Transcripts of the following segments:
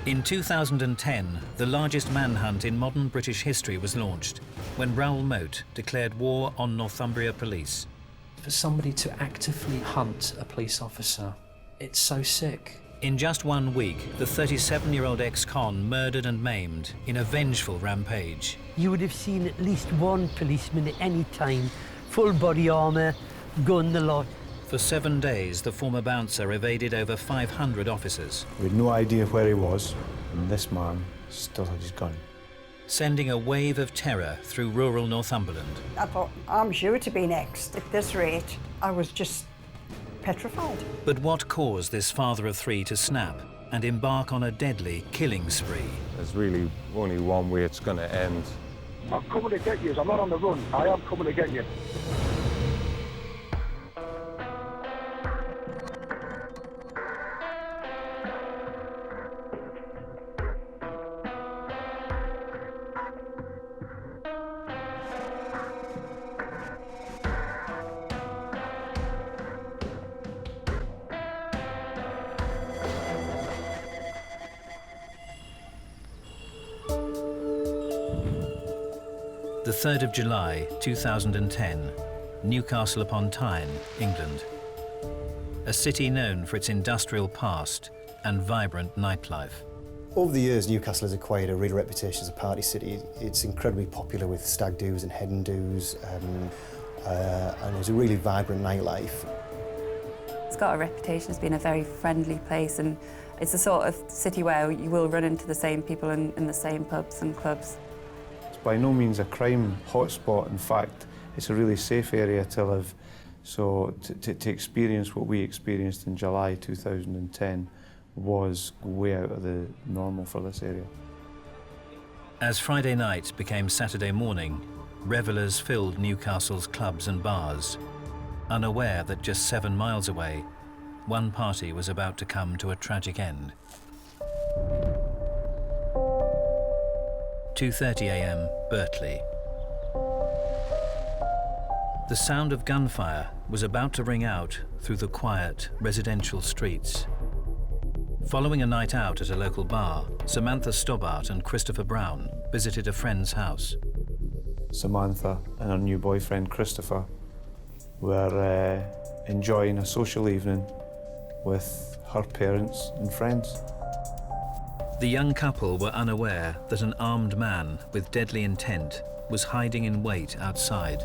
In 2010, the largest manhunt in modern British history was launched when Raoul Moat declared war on Northumbria police. For somebody to actively hunt a police officer, it's so sick. In just 1 week, the 37-year-old ex-con murdered and maimed in a vengeful rampage. You would have seen at least one policeman at any time, full body armour, gun, the lot. For 7 days, the former bouncer evaded over 500 officers. We had no idea where he was, and this man still had his gun. Sending a wave of terror through rural Northumberland. I thought, I'm sure to be next. At this rate, I was just petrified. But what caused this father of three to snap and embark on a deadly killing spree? There's really only one way it's going to end. I'm coming to get you. I'm not on the run. I am coming to get you. The 3rd of July, 2010, Newcastle upon Tyne, England. A city known for its industrial past and vibrant nightlife. Over the years, Newcastle has acquired a real reputation as a party city. It's incredibly popular with stag do's and hen do's, and there's a really vibrant nightlife. It's got a reputation as being a very friendly place, and it's the sort of city where you will run into the same people in the same pubs and clubs. It's by no means a crime hotspot. In fact, it's a really safe area to live. So to experience what we experienced in July 2010 was way out of the normal for this area. As Friday night became Saturday morning, revellers filled Newcastle's clubs and bars, unaware that just 7 miles away, one party was about to come to a tragic end. 2:30 a.m. Birtley. The sound of gunfire was about to ring out through the quiet residential streets. Following a night out at a local bar, Samantha Stobart and Christopher Brown visited a friend's house. Samantha and her new boyfriend Christopher were enjoying a social evening with her parents and friends. The young couple were unaware that an armed man with deadly intent was hiding in wait outside.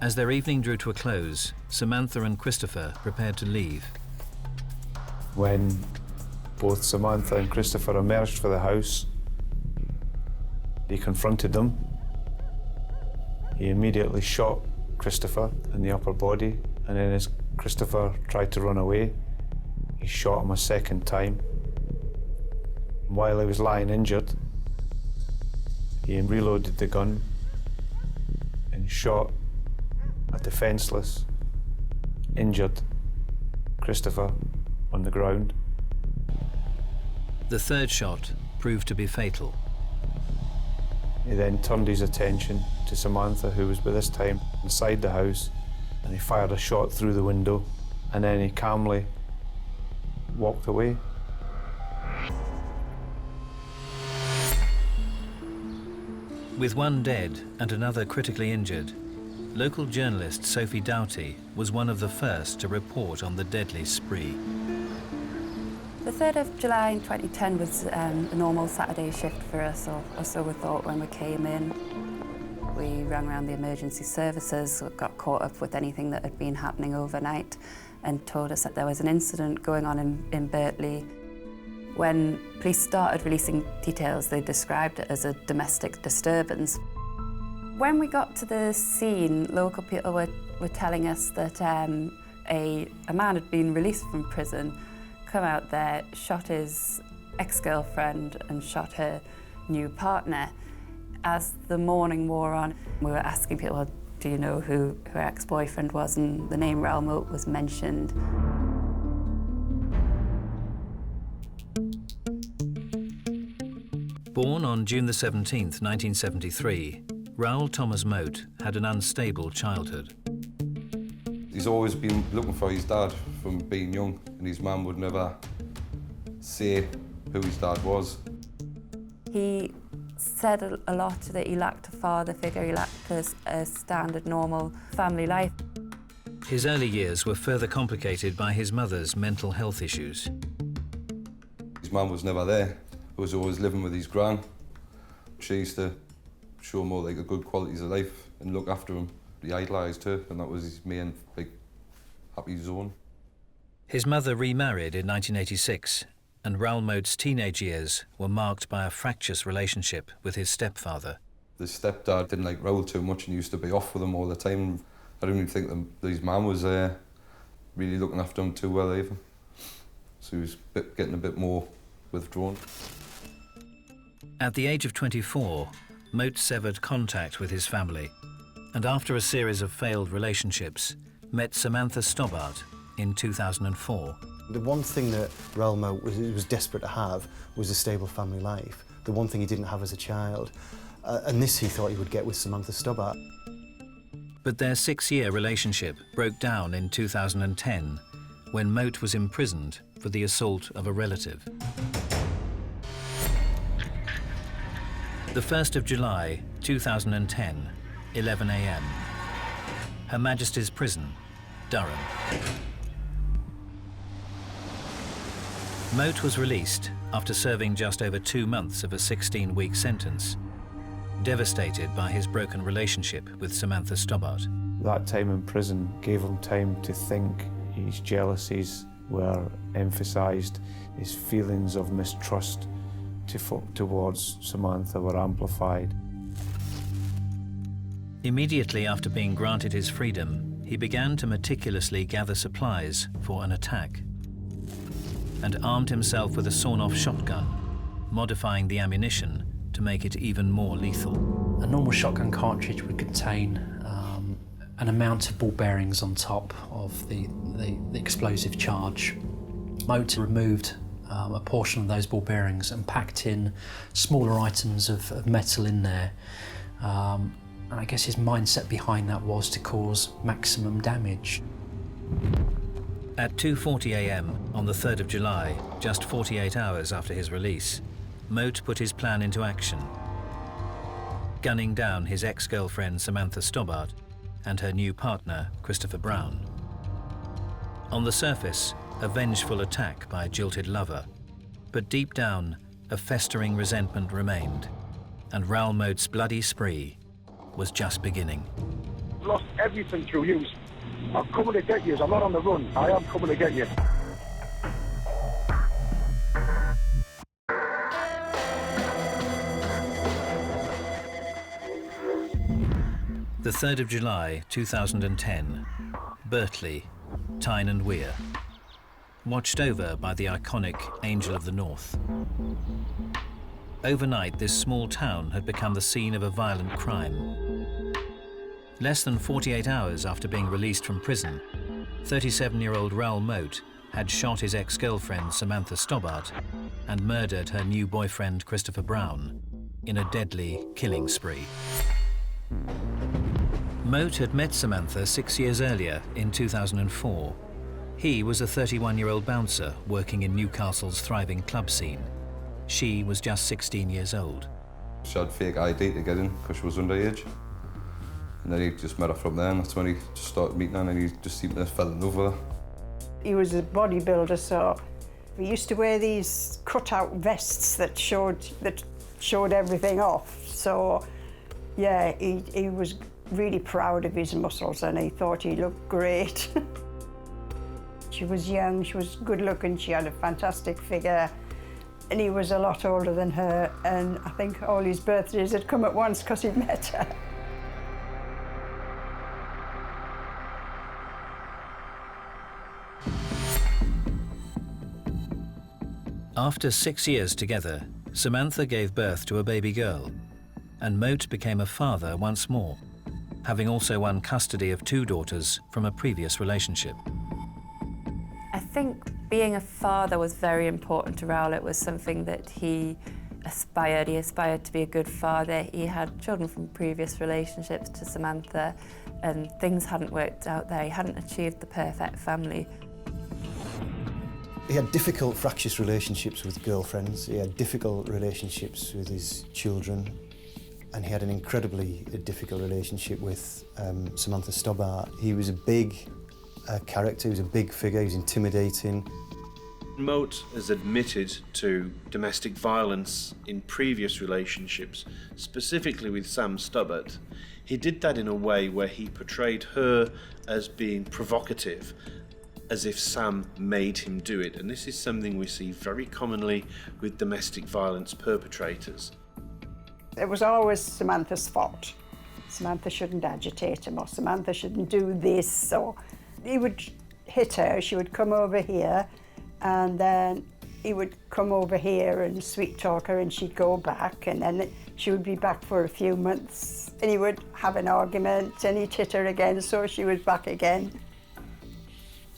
As their evening drew to a close, Samantha and Christopher prepared to leave. When both Samantha and Christopher emerged for the house, he confronted them. He immediately shot Christopher in the upper body, and then as Christopher tried to run away, he shot him a second time. While he was lying injured, he reloaded the gun and shot a defenceless, injured Christopher on the ground. The third shot proved to be fatal. He then turned his attention to Samantha, who was by this time inside the house, and he fired a shot through the window, and then he calmly walked away. With one dead and another critically injured, local journalist Sophie Doughty was one of the first to report on the deadly spree. The 3rd of July in 2010 was a normal Saturday shift for us, or so we thought when we came in. We rang around the emergency services, got caught up with anything that had been happening overnight, and told us that there was an incident going on in Birtley. When police started releasing details, they described it as a domestic disturbance. When we got to the scene, local people were telling us that a man had been released from prison, come out there, shot his ex-girlfriend and shot her new partner. As the morning wore on, we were asking people, well, do you know who her ex-boyfriend was? And the name Raoul Moat was mentioned. Born on June the 17th, 1973, Raoul Thomas Moat had an unstable childhood. He's always been looking for his dad from being young, and his mum would never say who his dad was. He said a lot that he lacked a father figure, he lacked a standard, normal family life. His early years were further complicated by his mother's mental health issues. His mum was never there. He was always living with his gran. She used to show more like the good qualities of life and look after him. He idolised her, and that was his main happy zone. His mother remarried in 1986, and Raoul Moat's teenage years were marked by a fractious relationship with his stepfather. The stepdad didn't like Raoul too much and used to be off with him all the time. I don't even think that his mum was really looking after him too well either. So he was getting a bit more withdrawn. At the age of 24, Moat severed contact with his family, and after a series of failed relationships, met Samantha Stobart in 2004. The one thing that Raoul Moat was desperate to have was a stable family life. The one thing he didn't have as a child. And this he thought he would get with Samantha Stobart. But their 6-year relationship broke down in 2010 when Moat was imprisoned for the assault of a relative. The 1st of July 2010, 11 a.m. Her Majesty's Prison, Durham. Moat was released after serving just over 2 months of a 16-week sentence, devastated by his broken relationship with Samantha Stobart. That time in prison gave him time to think. His jealousies were emphasised, his feelings of mistrust towards Samantha were amplified. Immediately after being granted his freedom, he began to meticulously gather supplies for an attack and armed himself with a sawn-off shotgun, modifying the ammunition to make it even more lethal. A normal shotgun cartridge would contain an amount of ball bearings on top of the explosive charge. Moat removed a portion of those ball bearings and packed in smaller items of metal in there. And I guess his mindset behind that was to cause maximum damage. At 2:40 a.m. on the 3rd of July, just 48 hours after his release, Moat put his plan into action, gunning down his ex-girlfriend Samantha Stobart and her new partner, Christopher Brown. On the surface, a vengeful attack by a jilted lover, but deep down, a festering resentment remained, and Raoul Moat's bloody spree was just beginning. Lost everything through you. I'm coming to get you. I'm not on the run. I am coming to get you. The 3rd of July 2010, Birtley, Tyne and Wear, watched over by the iconic Angel of the North. Overnight, this small town had become the scene of a violent crime. Less than 48 hours after being released from prison, 37-year-old Raoul Moat had shot his ex-girlfriend Samantha Stobart and murdered her new boyfriend Christopher Brown in a deadly killing spree. Moat had met Samantha 6 years earlier in 2004. He was a 31-year-old bouncer working in Newcastle's thriving club scene. She was just 16 years old. She had fake ID to get in because she was underage. And then he just met her from there, and that's when he just started meeting her, and he just seemed to fell in love with her. He was a bodybuilder, so we used to wear these cut-out vests that showed everything off. So, yeah, he was really proud of his muscles, and he thought he looked great. She was young, she was good-looking, she had a fantastic figure, and he was a lot older than her, and I think all his birthdays had come at once because he'd met her. After 6 years together, Samantha gave birth to a baby girl, and Moat became a father once more, having also won custody of 2 daughters from a previous relationship. I think being a father was very important to Raoul. It was something that he aspired. He aspired to be a good father. He had children from previous relationships to Samantha, and things hadn't worked out there. He hadn't achieved the perfect family. He had difficult, fractious relationships with girlfriends, he had difficult relationships with his children, and he had an incredibly difficult relationship with Samantha Stobart. He was a big character, he was a big figure, he was intimidating. Moat has admitted to domestic violence in previous relationships, specifically with Sam Stobart. He did that in a way where he portrayed her as being provocative, as if Sam made him do it. And this is something we see very commonly with domestic violence perpetrators. It was always Samantha's fault. Samantha shouldn't agitate him, or Samantha shouldn't do this. Or he would hit her, she would come over here, and then he would come over here and sweet talk her, and she'd go back, and then she would be back for a few months, and he would have an argument, and he'd hit her again, so she was back again.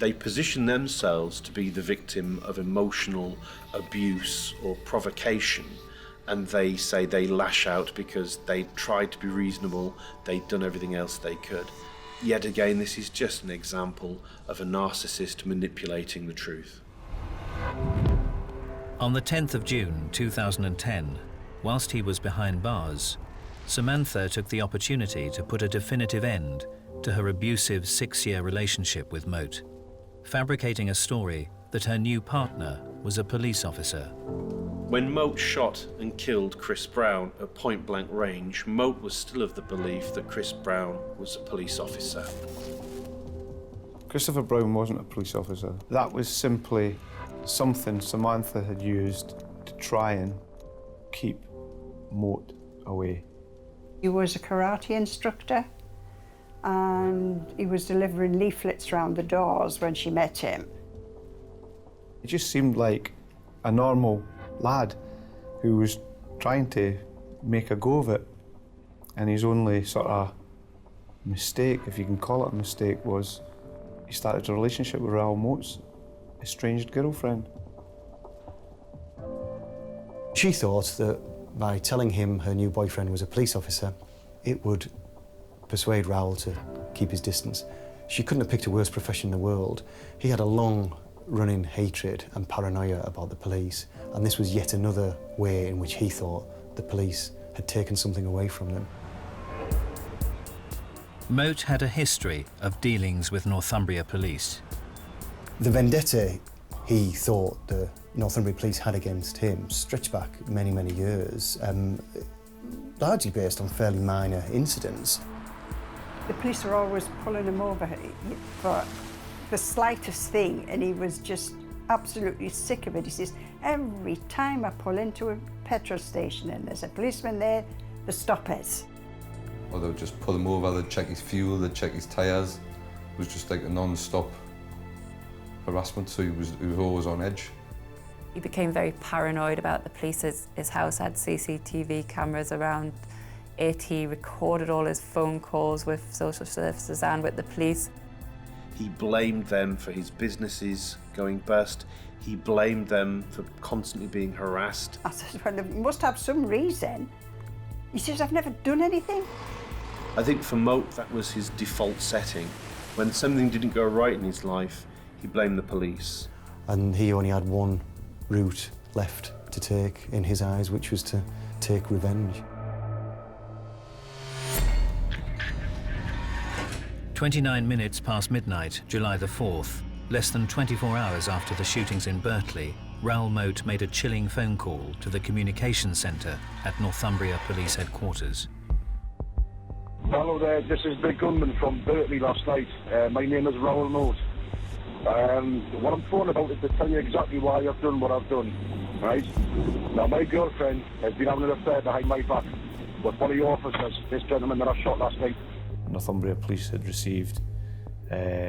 They position themselves to be the victim of emotional abuse or provocation, and they say they lash out because they tried to be reasonable, they'd done everything else they could. Yet again, this is just an example of a narcissist manipulating the truth. On the 10th of June 2010, whilst he was behind bars, Samantha took the opportunity to put a definitive end to her abusive 6-year relationship with Moat, fabricating a story that her new partner was a police officer. When Moat shot and killed Chris Brown at point-blank range, Moat was still of the belief that Chris Brown was a police officer. Christopher Brown wasn't a police officer. That was simply something Samantha had used to try and keep Moat away. He was a karate instructor, and he was delivering leaflets round the doors when she met him. It just seemed like a normal lad who was trying to make a go of it, and his only sort of mistake, if you can call it a mistake, was he started a relationship with Raoul Moat's estranged girlfriend. She thought that by telling him her new boyfriend was a police officer, it would persuade Raoul to keep his distance. She couldn't have picked a worse profession in the world. He had a long-running hatred and paranoia about the police, and this was yet another way in which he thought the police had taken something away from them. Moat had a history of dealings with Northumbria police. The vendetta he thought the Northumbria police had against him stretched back many, many years, largely based on fairly minor incidents. The police were always pulling him over for the slightest thing, and he was just absolutely sick of it. He says, every time I pull into a petrol station and there's a policeman there, the stop us. Or they would just pull him over, they'd check his fuel, they'd check his tyres. It was just like a non-stop harassment, so he was always on edge. He became very paranoid about the police. His house had CCTV cameras around it. He recorded all his phone calls with social services and with the police. He blamed them for his businesses going bust. He blamed them for constantly being harassed. I said, well, they must have some reason. He says, I've never done anything. I think for Moat, that was his default setting. When something didn't go right in his life, he blamed the police. And he only had one route left to take in his eyes, which was to take revenge. 29 minutes past midnight, July the 4th, less than 24 hours after the shootings in Berkeley, Raoul Moat made a chilling phone call to the communications centre at Northumbria Police Headquarters. Hello there, this is the gunman from Berkeley last night. My name is Raoul Moat. What I'm phoning about is to tell you exactly why I've done what I've done, right? Now, my girlfriend has been having an affair behind my back with one of your officers, this gentleman that I shot last night. Northumbria Police had received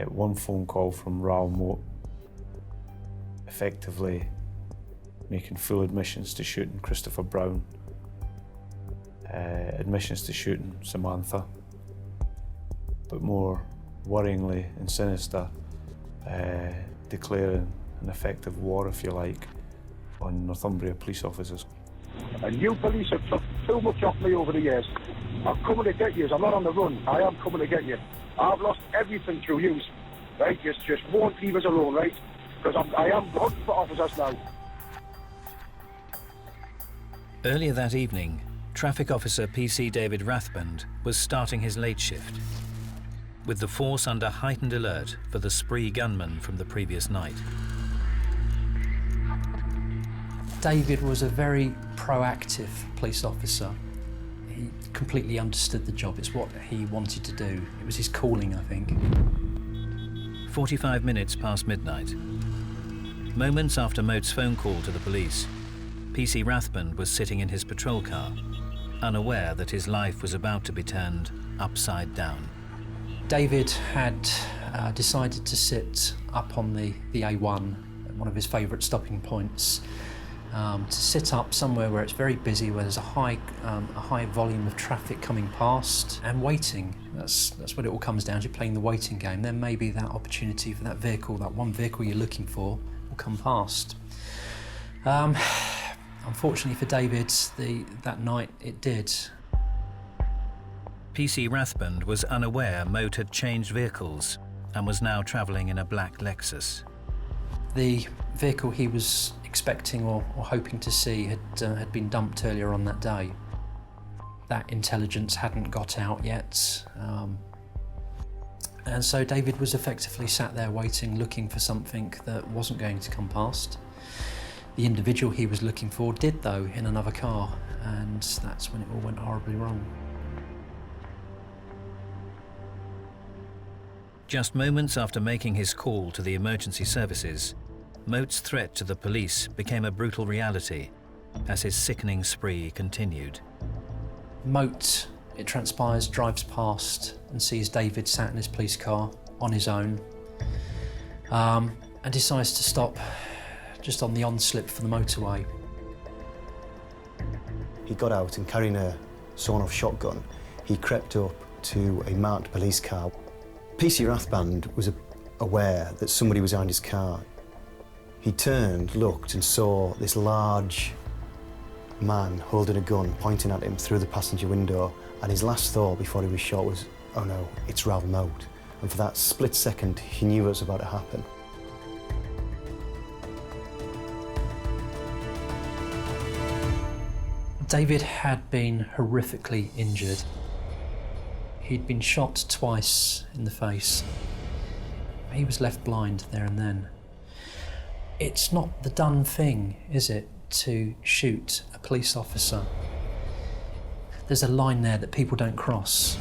one phone call from Raoul Moat, effectively making full admissions to shooting Christopher Brown, admissions to shooting Samantha, but more worryingly and sinister, declaring an effective war, if you like, on Northumbria police officers. And you police have took too much off me over the years. I'm coming to get you. I'm not on the run. I am coming to get you. I've lost everything through you, right? Just won't leave us alone, right? because I am hunting for officers now. Earlier that evening, traffic officer PC David Rathband was starting his late shift, with the force under heightened alert for the spree gunman from the previous night. David was a very proactive police officer. He completely understood the job. It's what he wanted to do. It was his calling, I think. 45 minutes past midnight. Moments after Moat's phone call to the police, PC Rathband was sitting in his patrol car, unaware that his life was about to be turned upside down. David had decided to sit up on the A1, one of his favourite stopping points, to sit up somewhere where it's very busy, where there's a high volume of traffic coming past and waiting. That's what it all comes down to, playing the waiting game. Then maybe that opportunity for that vehicle, that one vehicle you're looking for, will come past. Unfortunately for David, that night it did. PC Rathband was unaware Moat had changed vehicles and was now travelling in a black Lexus. The vehicle he was expecting or hoping to see had been dumped earlier on that day. That intelligence hadn't got out yet. And so David was effectively sat there waiting, looking for something that wasn't going to come past. The individual he was looking for did, though, in another car, and that's when it all went horribly wrong. Just moments after making his call to the emergency services, Moat's threat to the police became a brutal reality as his sickening spree continued. Moat, it transpires, drives past and sees David sat in his police car on his own, and decides to stop just on the on-slip for the motorway. He got out and, carrying a sawn-off shotgun, he crept up to a marked police car. PC Rathband was aware that somebody was behind his car. He turned, looked and saw this large man holding a gun, pointing at him through the passenger window, and his last thought before he was shot was, "Oh no, it's Raoul Moat." And for that split second, he knew what was about to happen. David had been horrifically injured. He'd been shot twice in the face. He was left blind there and then. It's not the done thing, is it, to shoot a police officer? There's a line there that people don't cross.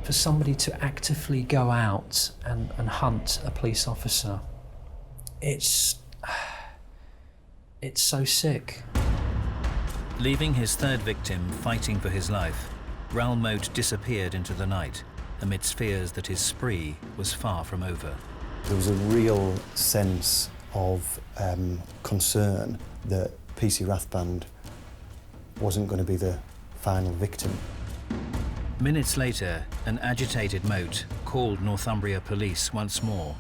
For somebody to actively go out and hunt a police officer, it's so sick. Leaving his third victim fighting for his life, Raoul Moat disappeared into the night amidst fears that his spree was far from over. There was a real sense of concern that PC Rathband wasn't going to be the final victim. Minutes later, an agitated Moat called Northumbria police once more.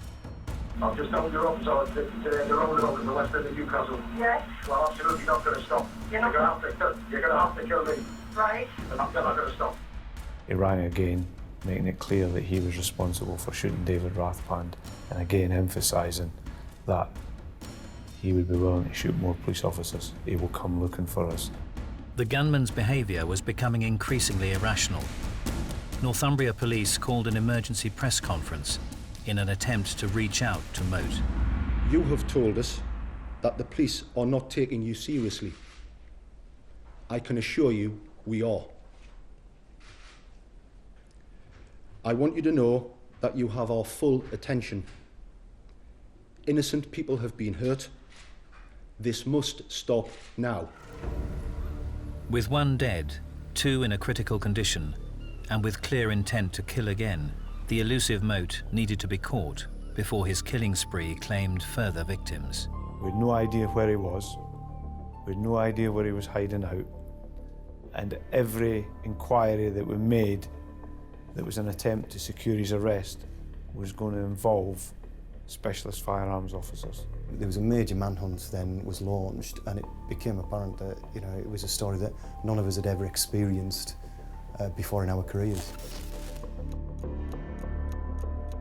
I've just told your officer that they're rolling over the west end of Newcastle. Yes. Well, absolutely not going to stop. You're going to have to kill me. Right. And I'm not going to stop. He rang again, making it clear that he was responsible for shooting David Rathband, and again emphasising that he would be willing to shoot more police officers. He will come looking for us. The gunman's behaviour was becoming increasingly irrational. Northumbria police called an emergency press conference in an attempt to reach out to Moat. You have told us that the police are not taking you seriously. I can assure you we are. I want you to know that you have our full attention. Innocent people have been hurt. This must stop now. With one dead, two in a critical condition, and with clear intent to kill again, the elusive Moat needed to be caught before his killing spree claimed further victims. We had no idea where he was. We had no idea where he was hiding out. And every inquiry that we made that was an attempt to secure his arrest was going to involve specialist firearms officers. There was a major manhunt then was launched, and it became apparent that it was a story that none of us had ever experienced before in our careers.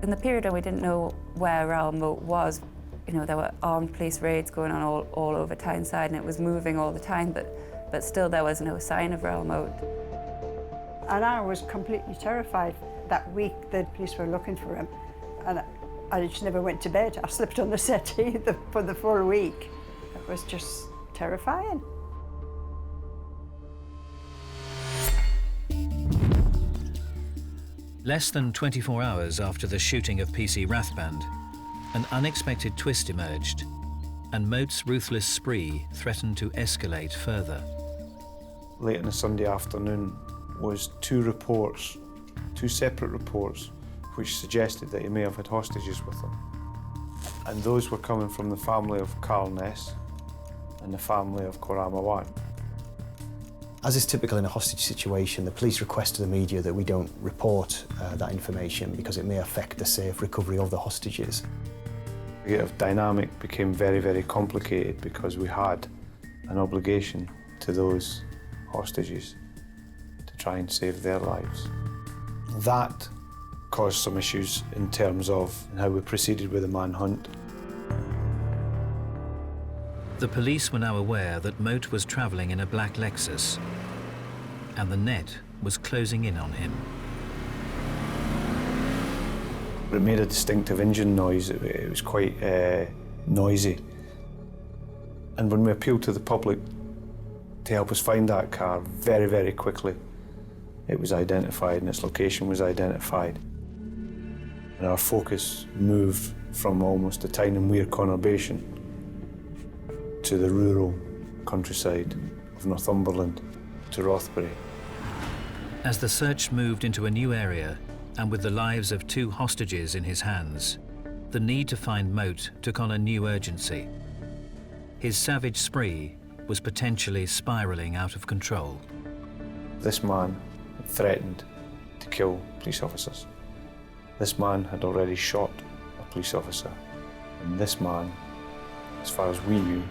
In the period when we didn't know where Raoul Moat was, You know, there were armed police raids going on all over Tyneside, and it was moving all the time, but still there was no sign of Raoul Moat. And I was completely terrified. That week the police were looking for him, and I just never went to bed. I slept on the settee for the full week. It was just terrifying. Less than 24 hours after the shooting of PC Rathband, an unexpected twist emerged, and Moat's ruthless spree threatened to escalate further. Late on a Sunday afternoon was two separate reports, which suggested that he may have had hostages with him. And those were coming from the family of Carl Ness and the family of Moat. As is typical in a hostage situation, the police request to the media that we don't report that information because it may affect the safe recovery of the hostages. The dynamic became very, very complicated because we had an obligation to those hostages to try and save their lives. That caused some issues in terms of how we proceeded with the manhunt. The police were now aware that Moat was travelling in a black Lexus, and the net was closing in on him. It made a distinctive engine noise. It was quite noisy. And when we appealed to the public to help us find that car, very, very quickly, it was identified and its location was identified. And our focus moved from almost the Tyne and Weir conurbation to the rural countryside of Northumberland to Rothbury. As the search moved into a new area, and with the lives of two hostages in his hands, the need to find Moat took on a new urgency. His savage spree was potentially spiralling out of control. This man had threatened to kill police officers. This man had already shot a police officer. And this man, as far as we knew,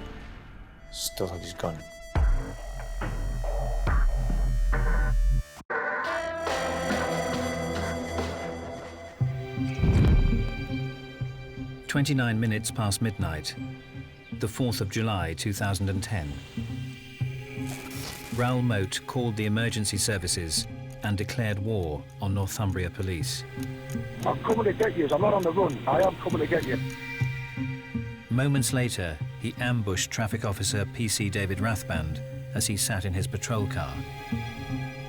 still had his gun. "29 minutes past midnight, the 4th of July 2010. Raoul Moat called the emergency services and declared war on Northumbria police. I'm coming to get you. I'm not on the run. I am coming to get you. Moments later, he ambushed traffic officer PC David Rathband as he sat in his patrol car,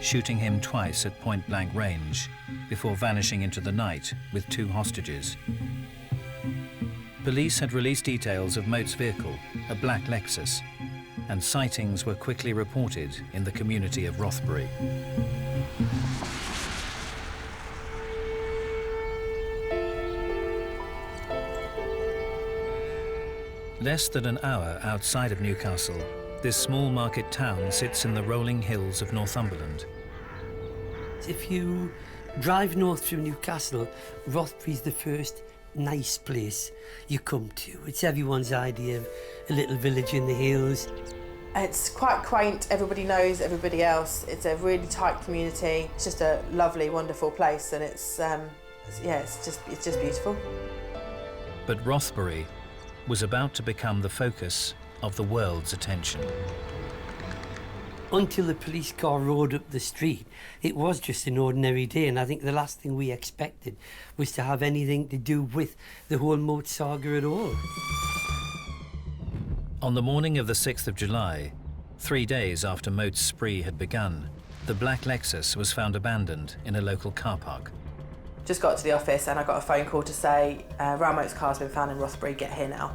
shooting him twice at point-blank range before vanishing into the night with two hostages. Police had released details of Moat's vehicle, a black Lexus, and sightings were quickly reported in the community of Rothbury. Less than an hour outside of Newcastle, this small market town sits in the rolling hills of Northumberland. If you drive north from Newcastle, Rothbury's the first nice place you come to. It's everyone's idea of a little village in the hills. It's quite quaint, everybody knows everybody else. It's a really tight community. It's just a lovely, wonderful place, and it's just beautiful. But Rothbury was about to become the focus of the world's attention. Until the police car rode up the street, it was just an ordinary day, and I think the last thing we expected was to have anything to do with the whole Moat saga at all. On the morning of the 6th of July, 3 days after Moat's spree had begun, the black Lexus was found abandoned in a local car park. Just got to the office and I got a phone call to say, Raoul Moat's car's been found in Rothbury, get here now.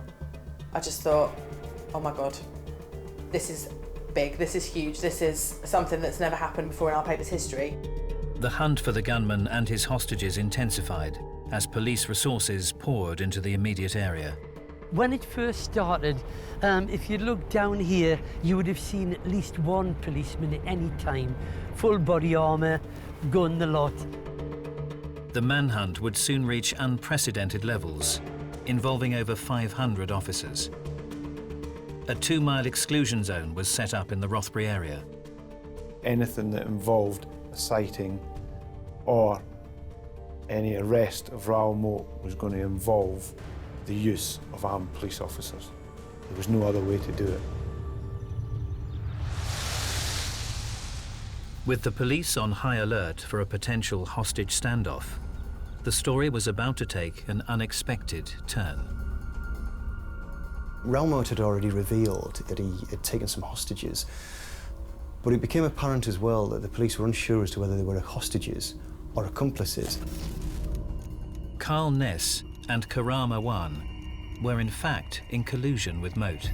I just thought, oh my God, this is big, this is huge, this is something that's never happened before in our paper's history. The hunt for the gunman and his hostages intensified as police resources poured into the immediate area. When it first started, if you look down here, you would have seen at least one policeman at any time, full body armour, gun, the lot. The manhunt would soon reach unprecedented levels, involving over 500 officers. A 2-mile exclusion zone was set up in the Rothbury area. Anything that involved a sighting or any arrest of Raoul Moat was going to involve the use of armed police officers. There was no other way to do it. With the police on high alert for a potential hostage standoff, the story was about to take an unexpected turn. Raoul Moat had already revealed that he had taken some hostages, but it became apparent as well that the police were unsure as to whether they were hostages or accomplices. Carl Ness and Karam Awan were in fact in collusion with Moat.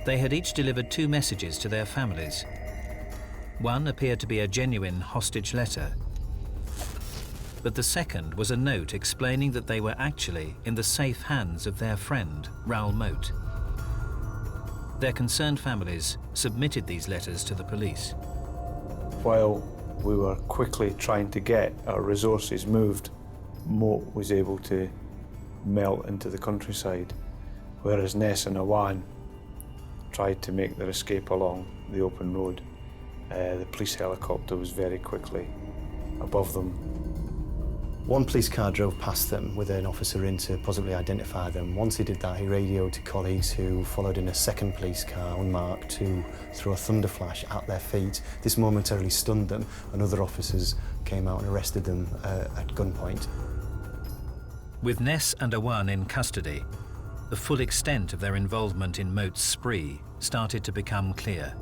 They had each delivered 2 messages to their families. One appeared to be a genuine hostage letter, but the second was a note explaining that they were actually in the safe hands of their friend, Raoul Moat. Their concerned families submitted these letters to the police. While we were quickly trying to get our resources moved, Moat was able to melt into the countryside, whereas Ness and Awan tried to make their escape along the open road. The police helicopter was very quickly above them. One police car drove past them with an officer in to possibly identify them. Once he did that, he radioed to colleagues who followed in a second police car, unmarked, to throw a thunder flash at their feet. This momentarily stunned them, and other officers came out and arrested them at gunpoint. With Ness and Awan in custody, the full extent of their involvement in Moat's spree started to become clear.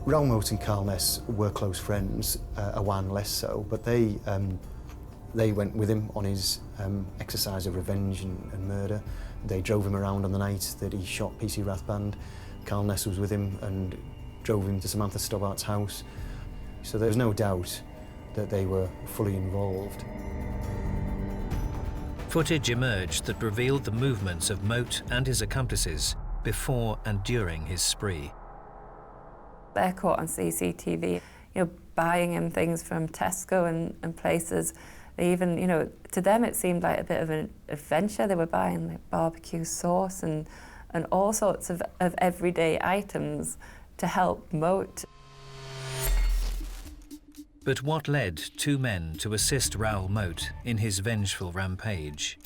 Raoul Moat and Carl Ness were close friends, Awan less so, but they went with him on his exercise of revenge and murder. They drove him around on the night that he shot PC Rathband. Carl Ness was with him and drove him to Samantha Stobart's house. So there's no doubt that they were fully involved. Footage emerged that revealed the movements of Moat and his accomplices before and during his spree. They're caught on CCTV, buying him things from Tesco and places. They even, to them it seemed like a bit of an adventure. They were buying like barbecue sauce and all sorts of everyday items to help Moat. But what led 2 men to assist Raoul Moat in his vengeful rampage?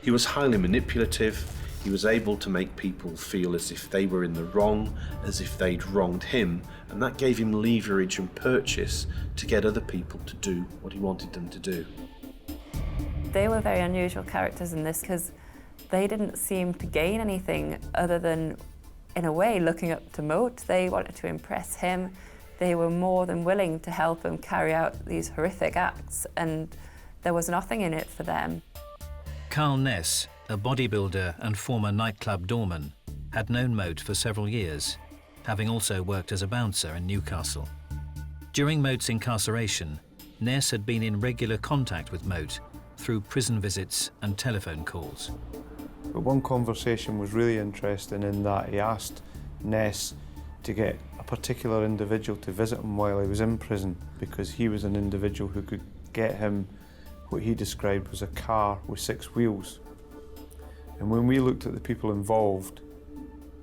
He was highly manipulative. He was able to make people feel as if they were in the wrong, as if they'd wronged him, and that gave him leverage and purchase to get other people to do what he wanted them to do. They were very unusual characters in this because they didn't seem to gain anything other than, in a way, looking up to Moat. They wanted to impress him. They were more than willing to help him carry out these horrific acts, and there was nothing in it for them. Carl Ness, a bodybuilder and former nightclub doorman, had known Moat for several years, having also worked as a bouncer in Newcastle. During Moat's incarceration, Ness had been in regular contact with Moat through prison visits and telephone calls. But one conversation was really interesting in that he asked Ness to get a particular individual to visit him while he was in prison, because he was an individual who could get him what he described was a car with 6 wheels. And when we looked at the people involved,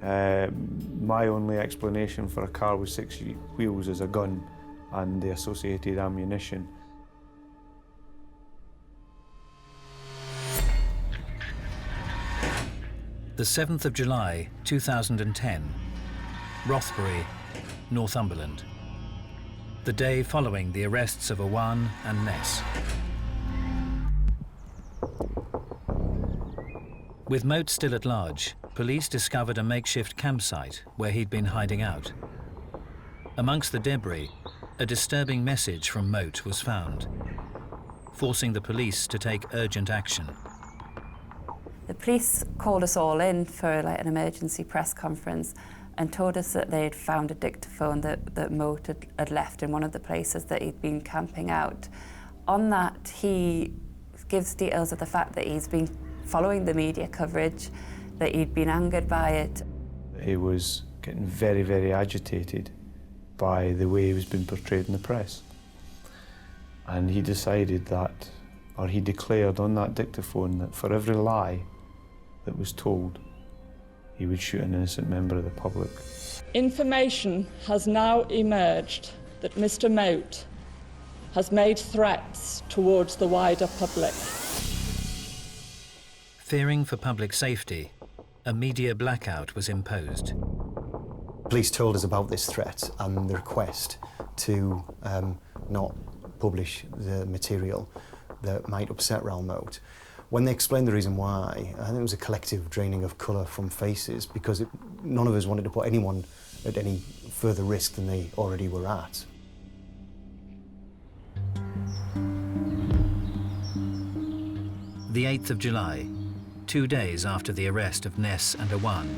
my only explanation for a car with 6 wheels is a gun and the associated ammunition. The 7th of July, 2010, Rothbury, Northumberland. The day following the arrests of Awan and Ness. With Moat still at large, police discovered a makeshift campsite where he'd been hiding out. Amongst the debris, a disturbing message from Moat was found, forcing the police to take urgent action. The police called us all in for an emergency press conference and told us that they'd found a dictaphone that Moat had left in one of the places that he'd been camping out. On that, he gives details of the fact that he's been following the media coverage, that he'd been angered by it. He was getting very, very agitated by the way he was being portrayed in the press. And he decided that, or he declared on that dictaphone, that for every lie that was told, he would shoot an innocent member of the public. Information has now emerged that Mr. Moat has made threats towards the wider public. Fearing for public safety, a media blackout was imposed. Police told us about this threat and the request to not publish the material that might upset Raoul Moat. When they explained the reason why, I think it was a collective draining of colour from faces because none of us wanted to put anyone at any further risk than they already were at. The 8th of July, 2 days after the arrest of Ness and Awan,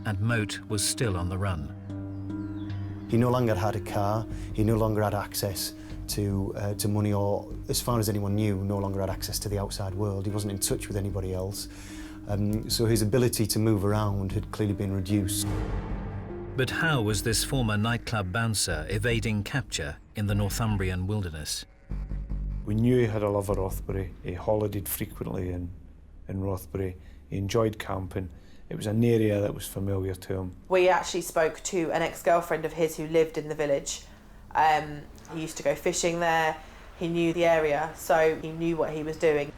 and Moat was still on the run. He no longer had a car, he no longer had access to money, or as far as anyone knew, no longer had access to the outside world. He wasn't in touch with anybody else. So his ability to move around had clearly been reduced. But how was this former nightclub bouncer evading capture in the Northumbrian wilderness? We knew he had a love of Rothbury. He holidayed frequently in Rothbury. He enjoyed camping. It was an area that was familiar to him. We actually spoke to an ex-girlfriend of his who lived in the village. He used to go fishing there. He knew the area, so he knew what he was doing.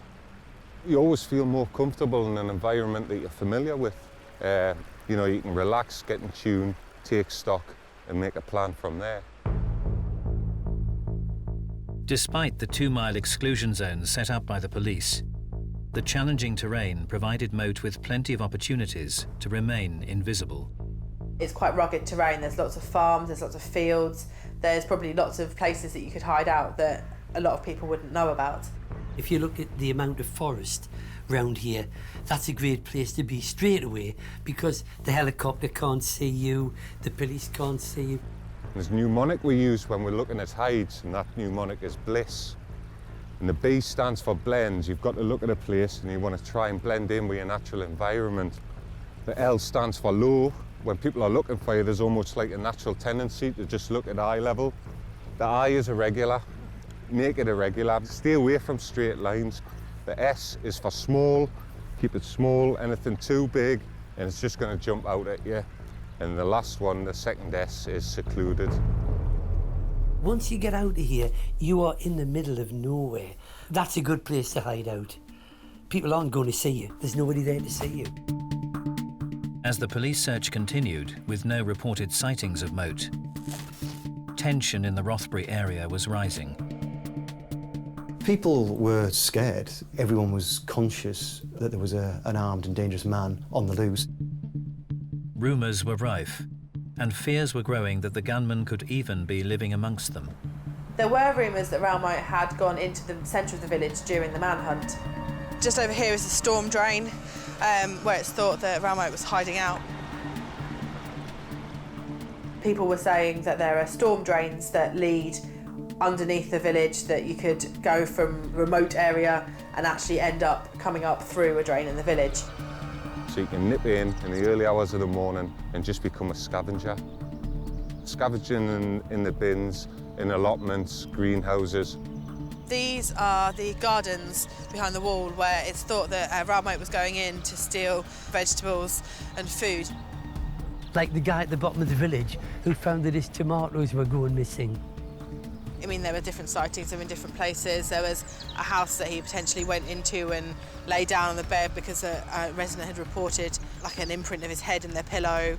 You always feel more comfortable in an environment that you're familiar with. You know, you can relax, get in tune, take stock and make a plan from there. Despite the 2-mile exclusion zones set up by the police, the challenging terrain provided Moat with plenty of opportunities to remain invisible. It's quite rugged terrain. There's lots of farms, there's lots of fields. There's probably lots of places that you could hide out that a lot of people wouldn't know about. If you look at the amount of forest round here, that's a great place to be straight away because the helicopter can't see you, the police can't see you. There's a mnemonic we use when we're looking at hides, and that mnemonic is bliss. And the B stands for blends. You've got to look at a place and you want to try and blend in with your natural environment. The L stands for low. When people are looking for you, there's almost like a natural tendency to just look at eye level. The I is irregular. Make it irregular. Stay away from straight lines. The S is for small. Keep it small. Anything too big, and it's just going to jump out at you. And the last one, the second S, is secluded. Once you get out of here, you are in the middle of nowhere. That's a good place to hide out. People aren't going to see you. There's nobody there to see you. As the police search continued, with no reported sightings of Moat, tension in the Rothbury area was rising. People were scared. Everyone was conscious that there was an armed and dangerous man on the loose. Rumours were rife, and fears were growing that the gunman could even be living amongst them. There were rumours that Raoul Moat had gone into the centre of the village during the manhunt. Just over here is a storm drain, where it's thought that Raoul Moat was hiding out. People were saying that there are storm drains that lead underneath the village, that you could go from a remote area and actually end up coming up through a drain in the village. So you can nip in the early hours of the morning and just become a scavenger. Scavenging in the bins, in allotments, greenhouses. These are the gardens behind the wall where it's thought that Raoul Moat was going in to steal vegetables and food. Like the guy at the bottom of the village who found that his tomatoes were going missing. I mean, there were different sightings of him in different places. There was a house that he potentially went into and lay down on the bed because a resident had reported like an imprint of his head in their pillow.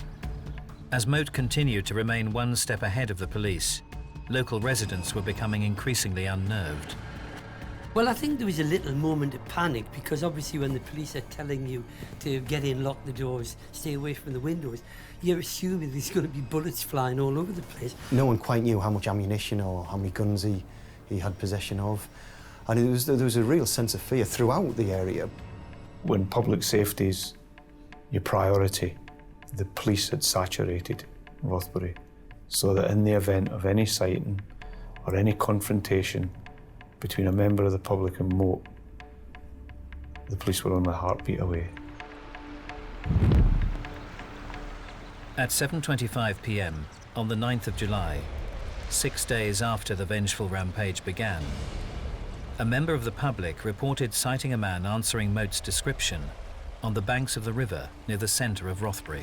As Moat continued to remain one step ahead of the police, local residents were becoming increasingly unnerved. Well, I think there was a little moment of panic because obviously when the police are telling you to get in, lock the doors, stay away from the windows, you're assuming there's going to be bullets flying all over the place. No one quite knew how much ammunition or how many guns he had possession of. And there was a real sense of fear throughout the area. When public safety's your priority, the police had saturated Rothbury so that in the event of any sighting or any confrontation between a member of the public and Moat, the police were only a heartbeat away. At 7:25 p.m. on the 9th of July, 6 days after the vengeful rampage began, a member of the public reported sighting a man answering Moat's description on the banks of the river near the centre of Rothbury.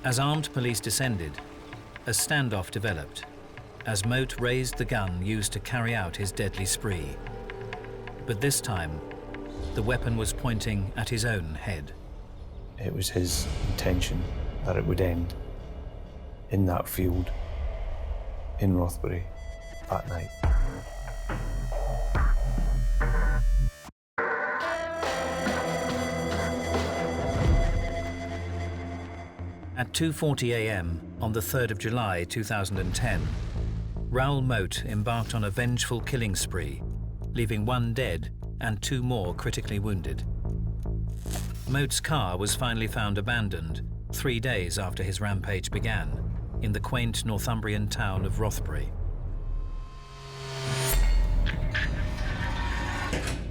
As armed police descended, a standoff developed as Moat raised the gun used to carry out his deadly spree. But this time, the weapon was pointing at his own head. It was his intention that it would end in that field in Rothbury that night. At 2:40 a.m. on the 3rd of July 2010, Raoul Moat embarked on a vengeful killing spree, leaving 1 dead and 2 more critically wounded. Moat's car was finally found abandoned 3 days after his rampage began in the quaint Northumbrian town of Rothbury.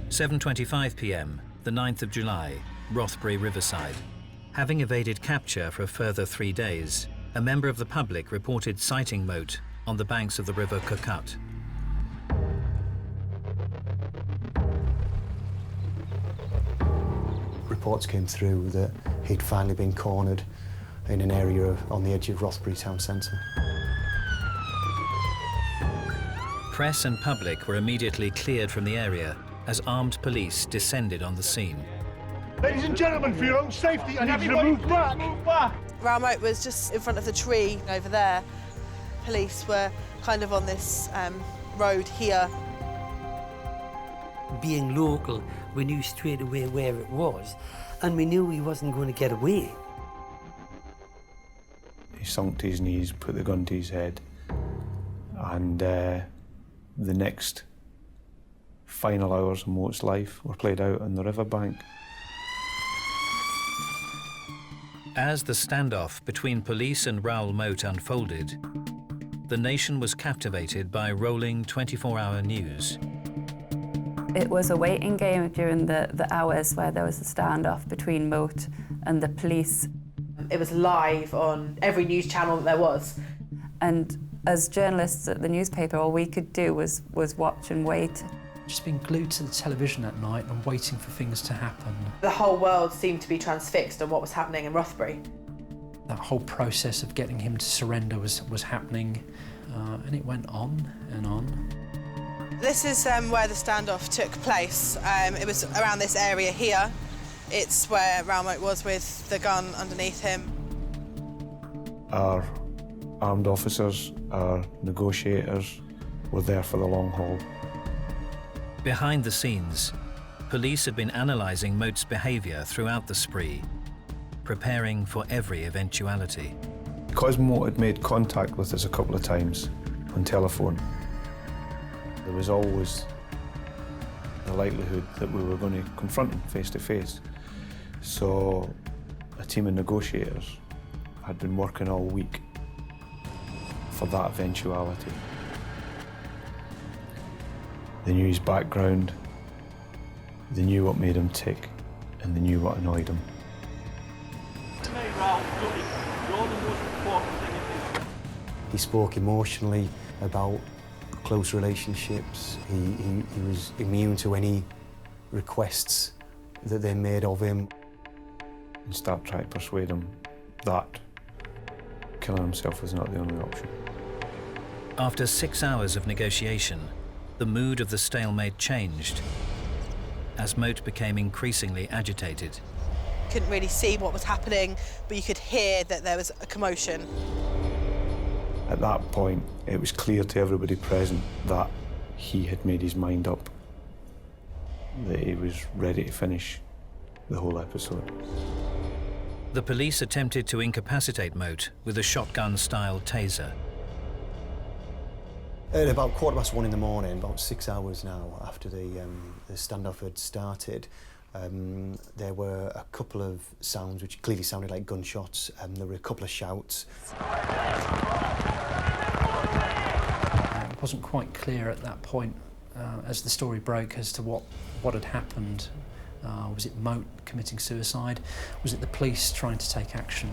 7:25 p.m, the 9th of July, Rothbury Riverside. Having evaded capture for a further 3 days, a member of the public reported sighting Moat on the banks of the River Cucut. Reports came through that he'd finally been cornered in an area on the edge of Rothbury town centre. Press and public were immediately cleared from the area as armed police descended on the scene. Ladies and gentlemen, for your own safety, I need you to move back. Raoul Moat was just in front of the tree over there. Police were kind of on this road here. Being local, we knew straight away where it was, and we knew he wasn't going to get away. He sunk to his knees, put the gun to his head, and the next final hours of Moat's life were played out on the riverbank. As the standoff between police and Raoul Moat unfolded, the nation was captivated by rolling 24-hour news. It was a waiting game during the hours where there was a standoff between Moat and the police. It was live on every news channel that there was. And as journalists at the newspaper, all we could do was watch and wait. Just being glued to the television at night and waiting for things to happen. The whole world seemed to be transfixed on what was happening in Rothbury. That whole process of getting him to surrender was happening, and it went on and on. This is where the standoff took place. It was around this area here. It's where Raoul Moat was with the gun underneath him. Our armed officers, our negotiators were there for the long haul. Behind the scenes, police had been analysing Moat's behaviour throughout the spree, preparing for every eventuality. Because Moat had made contact with us a couple of times on telephone, there was always the likelihood that we were going to confront him face to face. So a team of negotiators had been working all week for that eventuality. They knew his background, they knew what made him tick, and they knew what annoyed him. He spoke emotionally about close relationships. He was immune to any requests that they made of him. And start trying to persuade him that killing himself was not the only option. After 6 hours of negotiation, the mood of the stalemate changed as Moat became increasingly agitated. Couldn't really see what was happening, but you could hear that there was a commotion. At that point, it was clear to everybody present that he had made his mind up, that he was ready to finish the whole episode. The police attempted to incapacitate Moat with a shotgun-style taser. At about 1:15 in the morning, about 6 hours now after the standoff had started, there were a couple of sounds which clearly sounded like gunshots. There were a couple of shouts. It wasn't quite clear at that point, as the story broke, as to what had happened. Was it Moat committing suicide? Was it the police trying to take action?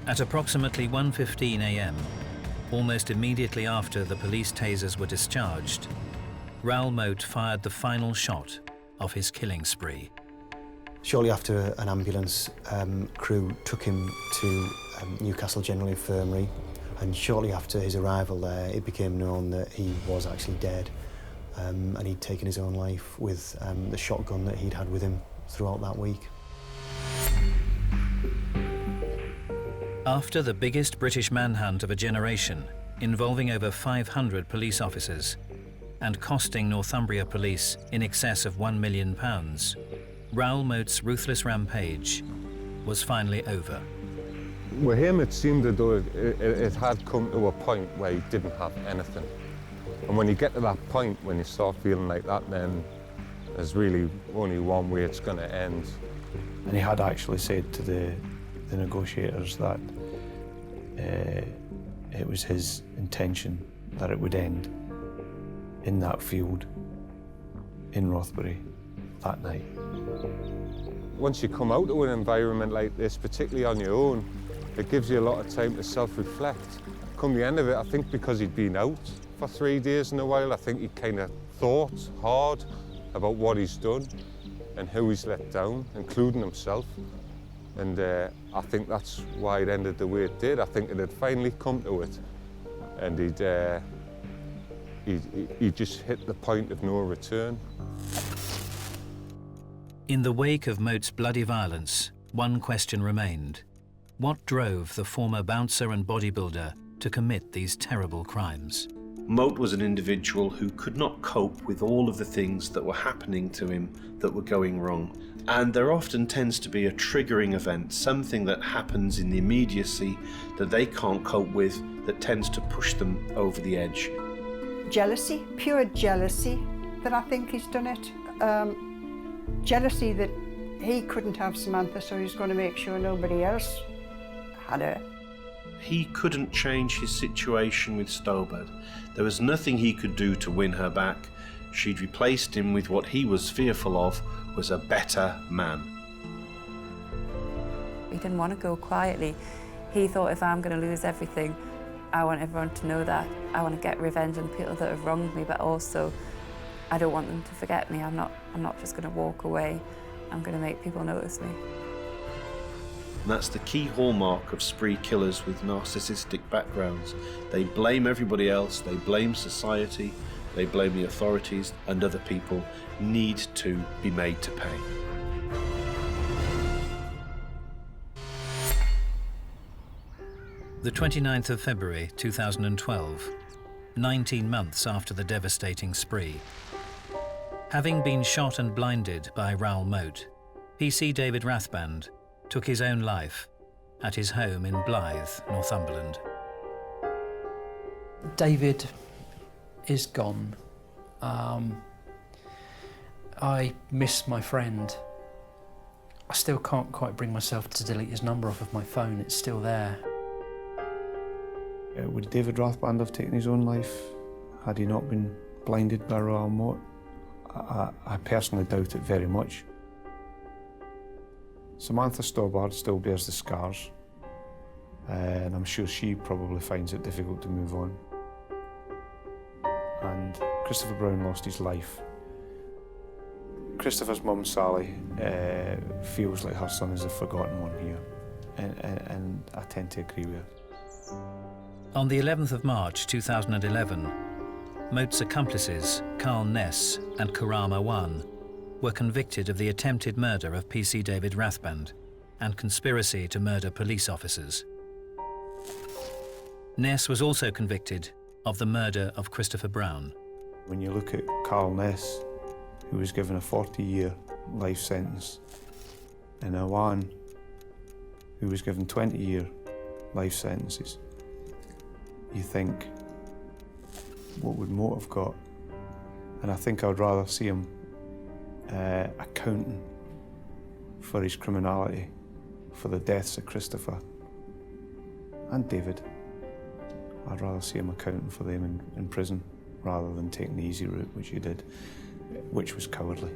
At approximately 1:15 a.m, almost immediately after the police tasers were discharged, Raoul Moat fired the final shot of his killing spree. Shortly after, an ambulance crew took him to Newcastle General Infirmary, and shortly after his arrival there, it became known that he was actually dead. and he'd taken his own life with the shotgun that he'd had with him throughout that week. After the biggest British manhunt of a generation, involving over 500 police officers and costing Northumbria police in excess of £1 million, Raoul Moat's ruthless rampage was finally over. With him, it seemed as though it had come to a point where he didn't have anything. And when you get to that point, when you start feeling like that, then there's really only one way it's going to end. And he had actually said to the negotiators that it was his intention that it would end in that field in Rothbury that night. Once you come out of an environment like this, particularly on your own, it gives you a lot of time to self-reflect. Come the end of it, I think because he'd been out for 3 days in a while, I think he kind of thought hard about what he's done and who he's let down, including himself. And I think that's why it ended the way it did. I think it had finally come to it, and he'd just hit the point of no return. In the wake of Moat's bloody violence, one question remained. What drove the former bouncer and bodybuilder to commit these terrible crimes? Moat was an individual who could not cope with all of the things that were happening to him that were going wrong. And there often tends to be a triggering event, something that happens in the immediacy that they can't cope with, that tends to push them over the edge. Jealousy, pure jealousy, that I think he's done it. Jealousy that he couldn't have Samantha, so he's going to make sure nobody else had her. He couldn't change his situation with Stobart. There was nothing he could do to win her back. She'd replaced him with what he was fearful of was a better man. He didn't want to go quietly. He thought, if I'm going to lose everything, I want everyone to know that. I want to get revenge on people that have wronged me, but also I don't want them to forget me. I'm not just going to walk away. I'm going to make people notice me. And that's the key hallmark of spree killers with narcissistic backgrounds. They blame everybody else, they blame society, they blame the authorities, and other people need to be made to pay. The 29th of February 2012, 19 months after the devastating spree. Having been shot and blinded by Raoul Moat, PC David Rathband took his own life at his home in Blythe, Northumberland. David is gone. I miss my friend. I still can't quite bring myself to delete his number off of my phone. It's still there. Would David Rathband have taken his own life had he not been blinded by Raoul Moat? I personally doubt it very much. Samantha Stobart still bears the scars, and I'm sure she probably finds it difficult to move on. And Christopher Brown lost his life. Christopher's mum, Sally, feels like her son is a forgotten one here, and I tend to agree with her. On the 11th of March 2011, Moat's accomplices, Carl Ness and Karama Wan, were convicted of the attempted murder of PC David Rathband and conspiracy to murder police officers. Ness was also convicted of the murder of Christopher Brown. When you look at Carl Ness, who was given a 40-year life sentence, and Awan, who was given 20-year life sentences, you think, what would Moat have got? And I think I'd rather see him accounting for his criminality, for the deaths of Christopher and David. I'd rather see him accounting for them in prison rather than taking the easy route, which he did, which was cowardly.